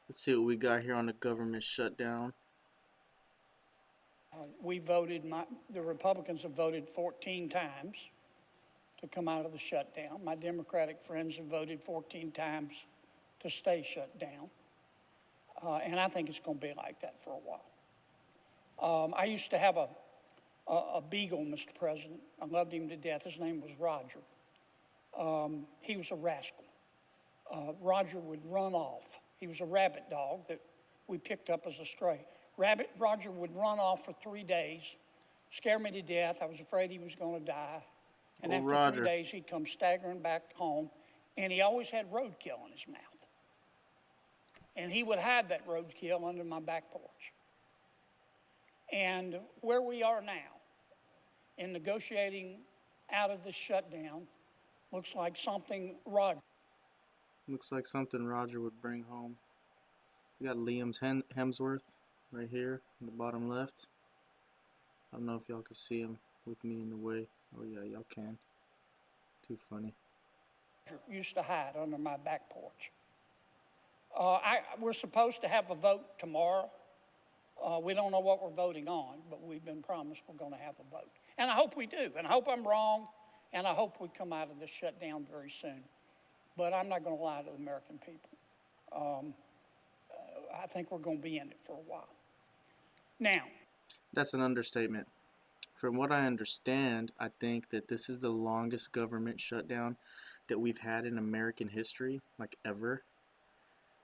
Let's see what we got here on the government shutdown. The Republicans have voted 14 times to come out of the shutdown. My Democratic friends have voted 14 times to stay shut down. And I think it's going to be like that for a while. I used to have a beagle, Mr. President. I loved him to death. His name was Roger. He was a rascal. Roger would run off. He was a rabbit dog that we picked up as a stray. Roger would run off for 3 days, scare me to death. I was afraid he was going to die. And after Roger. 3 days, he'd come staggering back home, and he always had roadkill in his mouth. And he would hide that roadkill under my back porch. And where we are now, in negotiating out of this shutdown, looks like something Roger would bring home. We got Liam's Hemsworth right here in the bottom left. I don't know if y'all can see him with me in the way. Oh yeah, y'all can. Too funny. Used to hide under my back porch. We're supposed to have a vote tomorrow. We don't know what we're voting on, but we've been promised we're going to have a vote. And I hope we do, and I hope I'm wrong, and I hope we come out of this shutdown very soon. But I'm not going to lie to the American people. I think we're going to be in it for a while. Now, that's an understatement. From what I understand, I think that this is the longest government shutdown that we've had in American history, like ever.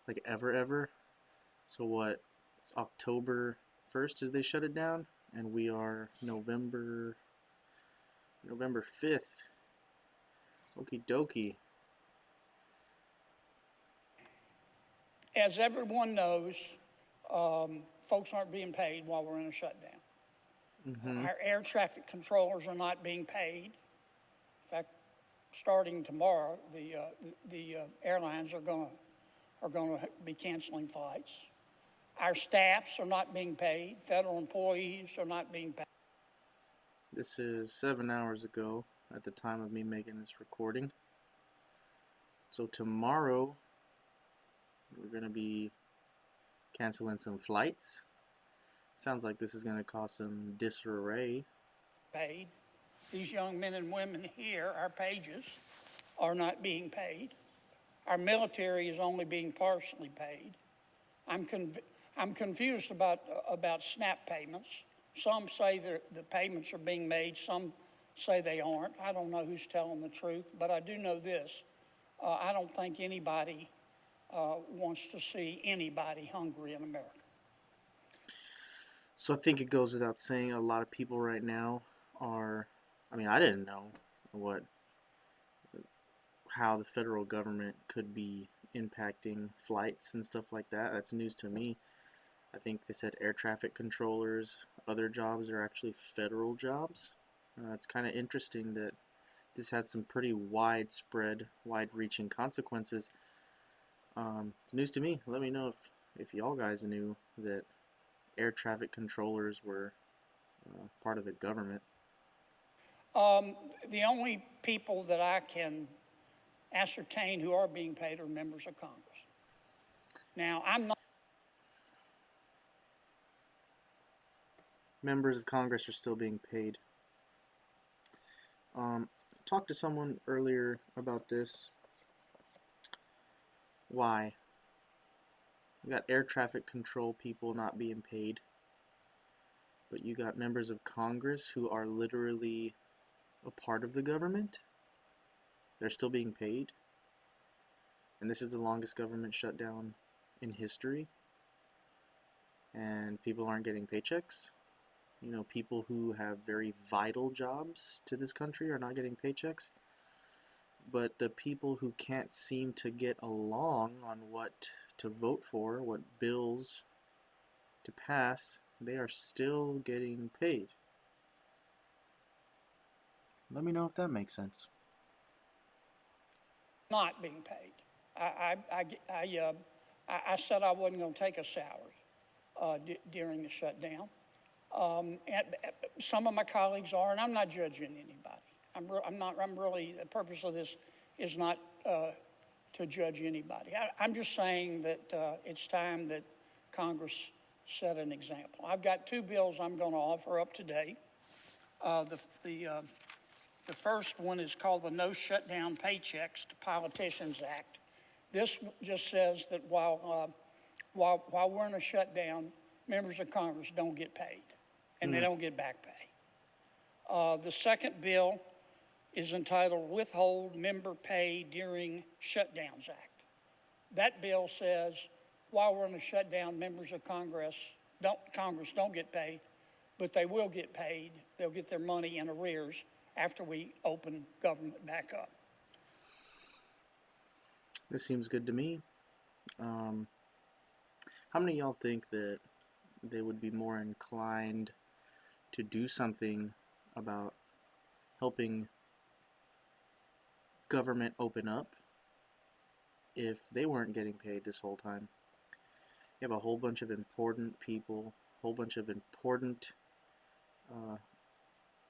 Like ever. So what? It's October 1st as they shut it down, and we are November 5th. Okie dokie. as everyone knows, folks aren't being paid while we're in a shutdown. Our air traffic controllers are not being paid. In fact, starting tomorrow, the airlines are going to be canceling flights. Our staffs are not being paid. Federal employees are not being paid. This is 7 hours ago at the time of me making this recording. So tomorrow, we're going to be canceling some flights. Sounds like this is going to cause some disarray. Paid. These young men and women here, our pages, are not being paid. Our military is only being partially paid. I'm confused about SNAP payments. Some say the payments are being made. Some say they aren't. I don't know who's telling the truth, but I do know this. I don't think anybody wants to see anybody hungry in America. So I think it goes without saying a lot of people right now are, I didn't know how the federal government could be impacting flights and stuff like that. That's news to me. I think they said air traffic controllers, other jobs are actually federal jobs. It's kind of interesting that this has some pretty wide-reaching consequences. It's news to me. Let me know if y'all guys knew that air traffic controllers were part of the government. The only people that I can ascertain who are being paid are members of Congress. Now, I'm not. Members of Congress are still being paid. Talked to someone earlier about this. Why? You got air traffic control people not being paid, but you got members of Congress who are literally a part of the government. They're still being paid. And this is the longest government shutdown in history. And people aren't getting paychecks. You know, people who have very vital jobs to this country are not getting paychecks. But the people who can't seem to get along on what to vote for, what bills to pass, they are still getting paid. Let me know if that makes sense. Not being paid. I said I wasn't going to take a salary during the shutdown. Some of my colleagues are, and I'm not judging anybody. I'm really, the purpose of this is not to to judge anybody. I'm just saying that it's time that Congress set an example. I've got two bills I'm going to offer up today. The first one is called the No Shutdown Paychecks to Politicians Act. This just says that while we're in a shutdown, members of Congress don't get paid, and they don't get back pay. The second bill is entitled Withhold Member Pay During Shutdowns Act. That bill says while we're in a shutdown, members of Congress don't get paid, but they will get paid. They'll get their money in arrears after we open government back up. This seems good to me. How many of y'all think that they would be more inclined to do something about helping government open up if they weren't getting paid this whole time? You have a whole bunch of important people, a whole bunch of important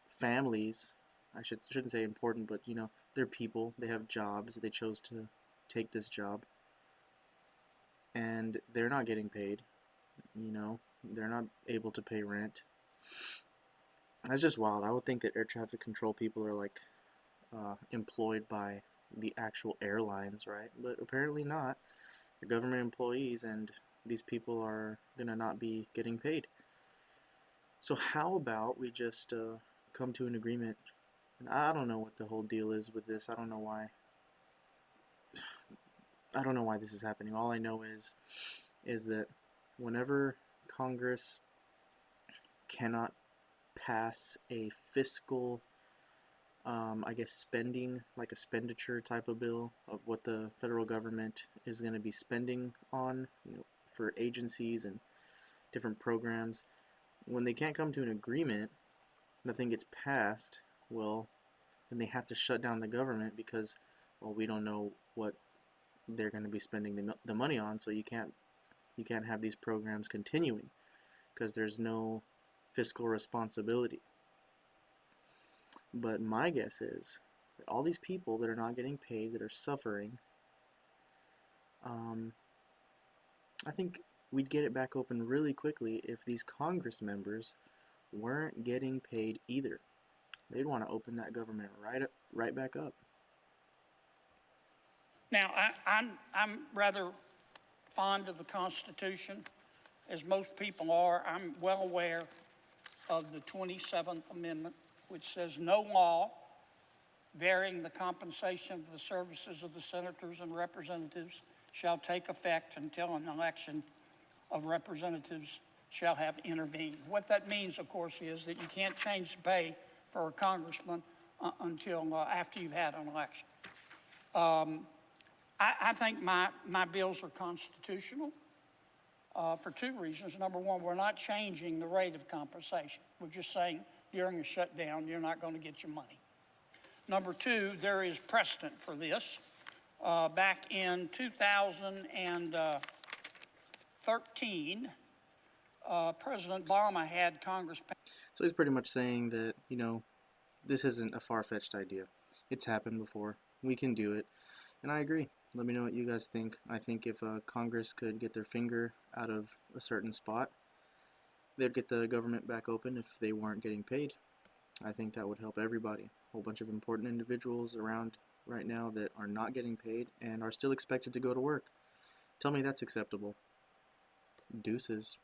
families. I shouldn't say important, but they're people. They have jobs. They chose to take this job, and they're not getting paid. They're not able to pay rent. That's just wild. I would think that air traffic control people are like employed by the actual airlines, right? But apparently not. They're government employees, and these people are gonna not be getting paid. So how about we just come to an agreement? And I don't know what the whole deal is with this. I don't know why this is happening. All I know is that whenever Congress cannot pass a fiscal spending, like a expenditure type of bill of what the federal government is going to be spending on, for agencies and different programs. When they can't come to an agreement, nothing gets passed, well, then they have to shut down the government because, well, we don't know what they're going to be spending the money on, so you can't have these programs continuing because there's no fiscal responsibility. But my guess is that all these people that are not getting paid, that are suffering, I think we'd get it back open really quickly if these Congress members weren't getting paid either. They'd want to open that government right back up. Now, I'm rather fond of the Constitution, as most people are. I'm well aware of the 27th Amendment, which says no law varying the compensation of the services of the senators and representatives shall take effect until an election of representatives shall have intervened. What that means, of course, is that you can't change the pay for a congressman until after you've had an election. I think my bills are constitutional for two reasons. Number one, we're not changing the rate of compensation. We're just saying during a shutdown, you're not going to get your money. Number two, there is precedent for this. Back in 2013, President Obama had Congress pay. So he's pretty much saying that, this isn't a far-fetched idea. It's happened before. We can do it. And I agree. Let me know what you guys think. I think if Congress could get their finger out of a certain spot, they'd get the government back open if they weren't getting paid. I think that would help everybody. A whole bunch of important individuals around right now that are not getting paid and are still expected to go to work. Tell me that's acceptable. Deuces.